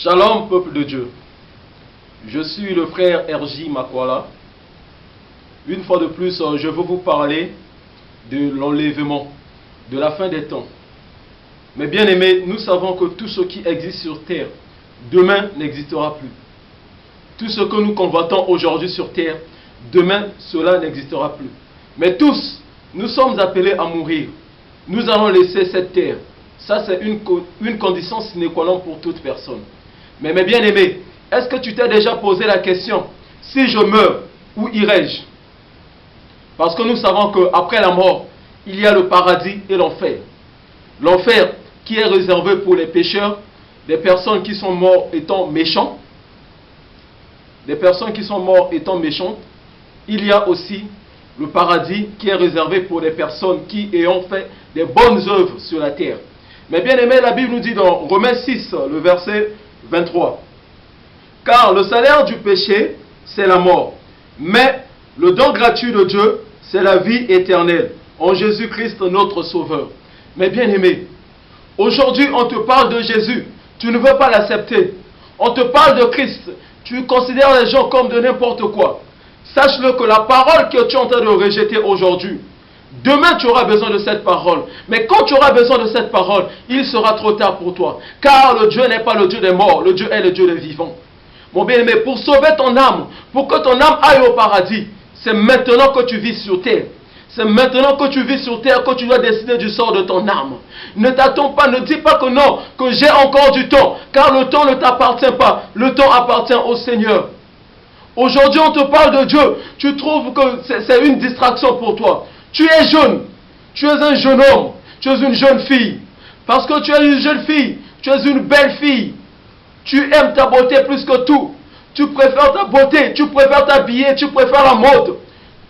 Shalom, peuple de Dieu. Je suis le frère R.J. Makwala. Une fois de plus, je veux vous parler de l'enlèvement, de la fin des temps. Mais bien aimés, nous savons que tout ce qui existe sur terre, demain n'existera plus. Tout ce que nous convoitons aujourd'hui sur terre, demain cela n'existera plus. Mais tous, nous sommes appelés à mourir. Nous allons laisser cette terre. Ça, c'est une condition sine qua non pour toute personne. Mais mes bien-aimés, est-ce que tu t'es déjà posé la question, si je meurs, où irai-je? Parce que nous savons qu'après la mort, il y a le paradis et l'enfer. L'enfer qui est réservé pour les pécheurs, des personnes qui sont mortes étant méchants, des personnes qui sont mortes étant méchantes. Il y a aussi le paradis qui est réservé pour les personnes qui ayant fait des bonnes œuvres sur la terre. Mais bien aimé, la Bible nous dit dans Romains 6, le verset 23. Car le salaire du péché, c'est la mort. Mais le don gratuit de Dieu, c'est la vie éternelle, en Jésus-Christ notre Sauveur. Mais bien aimé, aujourd'hui on te parle de Jésus, tu ne veux pas l'accepter. On te parle de Christ, tu considères les gens comme de n'importe quoi. Sache-le que la parole que tu es en train de rejeter aujourd'hui, demain tu auras besoin de cette parole. Mais quand tu auras besoin de cette parole, il sera trop tard pour toi. Car le Dieu n'est pas le Dieu des morts, le Dieu est le Dieu des vivants. Mon bien-aimé, pour sauver ton âme, pour que ton âme aille au paradis, c'est maintenant que tu vis sur terre. C'est maintenant que tu vis sur terre que tu dois décider du sort de ton âme. Ne t'attends pas, ne dis pas que non, que j'ai encore du temps. Car le temps ne t'appartient pas, le temps appartient au Seigneur. Aujourd'hui on te parle de Dieu, tu trouves que c'est une distraction pour toi. Tu es jeune, tu es un jeune homme, tu es une jeune fille. Parce que tu es une jeune fille, tu es une belle fille. Tu aimes ta beauté plus que tout. Tu préfères ta beauté, tu préfères t'habiller, tu préfères la mode.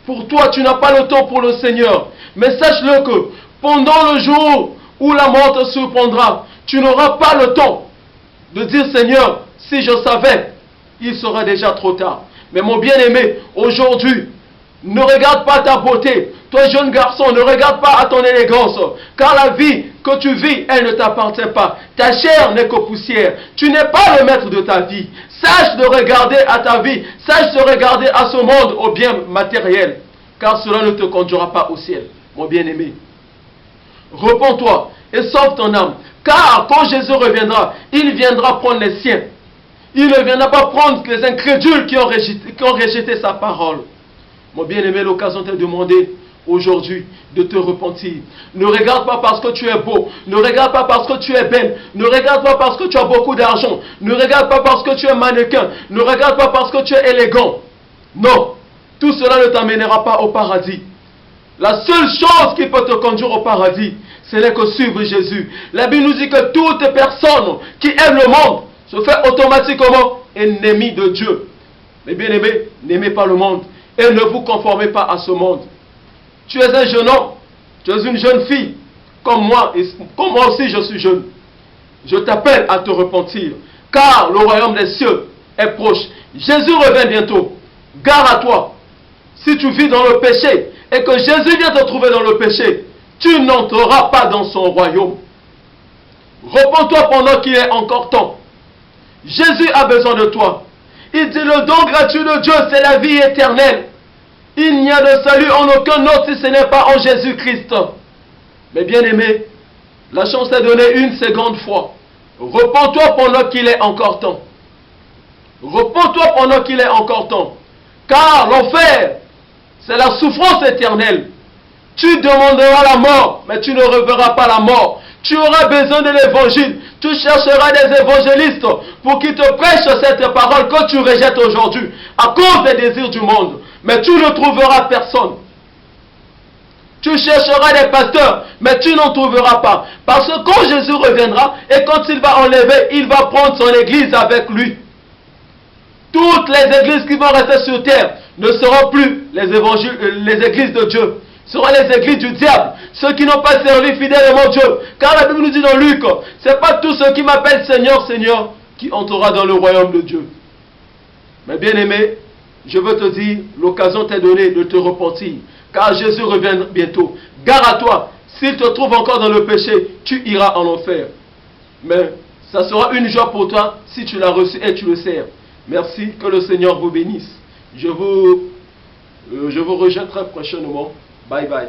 Pour toi, tu n'as pas le temps pour le Seigneur. Mais sache-le que pendant le jour où la mort te surprendra, tu n'auras pas le temps de dire Seigneur, si je savais, il sera déjà trop tard. Mais mon bien-aimé, aujourd'hui, ne regarde pas ta beauté. Toi, jeune garçon, ne regarde pas à ton élégance. Car la vie que tu vis, elle ne t'appartient pas. Ta chair n'est que poussière. Tu n'es pas le maître de ta vie. Sache de regarder à ta vie. Sache de regarder à ce monde au bien matériel. Car cela ne te conduira pas au ciel, mon bien-aimé. Repends-toi et sauve ton âme. Car quand Jésus reviendra, il viendra prendre les siens. Il ne viendra pas prendre les incrédules qui ont rejeté sa parole. Mon bien-aimé, l'occasion t'est demandée aujourd'hui de te repentir. Ne regarde pas parce que tu es beau. Ne regarde pas parce que tu es belle. Ne regarde pas parce que tu as beaucoup d'argent. Ne regarde pas parce que tu es mannequin. Ne regarde pas parce que tu es élégant. Non, tout cela ne t'amènera pas au paradis. La seule chose qui peut te conduire au paradis, ce n'est que suivre Jésus. La Bible nous dit que toute personne qui aime le monde se fait automatiquement ennemi de Dieu. Mais bien aimé, n'aimez pas le monde et ne vous conformez pas à ce monde. Tu es un jeune homme, tu es une jeune fille, comme moi, et comme moi aussi je suis jeune. Je t'appelle à te repentir, car le royaume des cieux est proche. Jésus revient bientôt. Gare à toi. Si tu vis dans le péché et que Jésus vient te trouver dans le péché, tu n'entreras pas dans son royaume. Repens-toi pendant qu'il est encore temps. Jésus a besoin de toi. Il dit le don gratuit de Dieu, c'est la vie éternelle. Il n'y a de salut en aucun autre si ce n'est pas en Jésus-Christ. Mais bien aimé, la chance est donnée une seconde fois. Repens-toi pendant qu'il est encore temps. Repens-toi pendant qu'il est encore temps. Car l'enfer, c'est la souffrance éternelle. Tu demanderas la mort, mais tu ne reverras pas la mort. Tu auras besoin de l'évangile. Tu chercheras des évangélistes pour qu'ils te prêchent cette parole que tu rejettes aujourd'hui à cause des désirs du monde. Mais tu ne trouveras personne. Tu chercheras des pasteurs, mais tu n'en trouveras pas. Parce que quand Jésus reviendra et quand il va enlever, il va prendre son église avec lui. Toutes les églises qui vont rester sur terre ne seront plus les églises de Dieu. Ce seront les églises du diable. Ceux qui n'ont pas servi fidèlement Dieu. Car la Bible nous dit dans Luc, ce n'est pas tous ceux qui m'appellent Seigneur, Seigneur, qui entrera dans le royaume de Dieu. Mais bien aimé, je veux te dire, l'occasion t'est donnée de te repentir. Car Jésus revient bientôt. Gare à toi, s'il te trouve encore dans le péché, tu iras en enfer. Mais Ça sera une joie pour toi si tu l'as reçu et tu le sers. Merci, que le Seigneur vous bénisse. Je vous rejoins très prochainement. Bye bye.